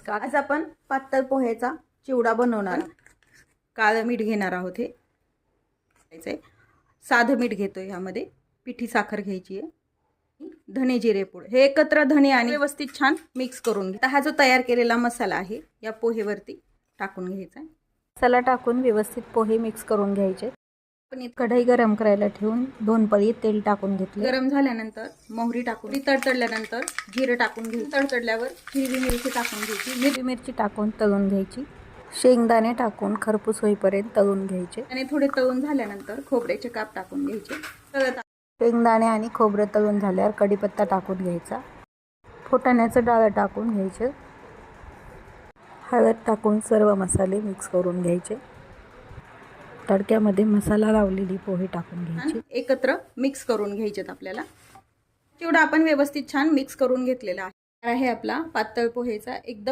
आज आपण पातळ पोह्याचा चिवडा बनवणार. काळं मीठ घेणार आहोत. हे साधं मीठ घेतोय. ह्यामध्ये पिठी साखर घ्यायची आहे. धने जिरे पूड हे एकत्र धने आणि व्यवस्थित छान मिक्स करून घ्या. हा जो तयार केलेला मसाला आहे या पोहेवरती टाकून घ्यायचा. मसाला टाकून व्यवस्थित पोहे मिक्स करून घ्यायचे. पण कढई गरम करायला ठेवून 2 पळी तेल टाकून घेतले. गरम झाल्यानंतर मोहरी टाकून तडतडल्यानंतर जिरे टाकून घ्यायचे. तडतडल्यावर हिरवी मिरची टाकून घ्यायची. हिरवी मिरची टाकून तळून घ्यायची. शेंगदाणे टाकून खरपूस होईपर्यंत तळून घ्यायचे. आणि थोडे तळून झाल्यानंतर खोबऱ्याचे काप टाकून घ्यायचे. शेंगदाणे आणि खोबरं तळून झाल्यावर कढीपत्ता टाकून घ्यायचा. फुटाण्याचं डाळ टाकून घ्यायचे. हळद टाकून सर्व मसाले मिक्स करून घ्यायचे. तडक्यामध्ये मसाला लावलेली पोहे टाकून घ्यायची. एकत्र मिक्स करून घ्यायचेत. आपल्याला चिवडा आपण व्यवस्थित छान मिक्स करून घेतलेला आहे आपला पातळ पोहेचा एकदम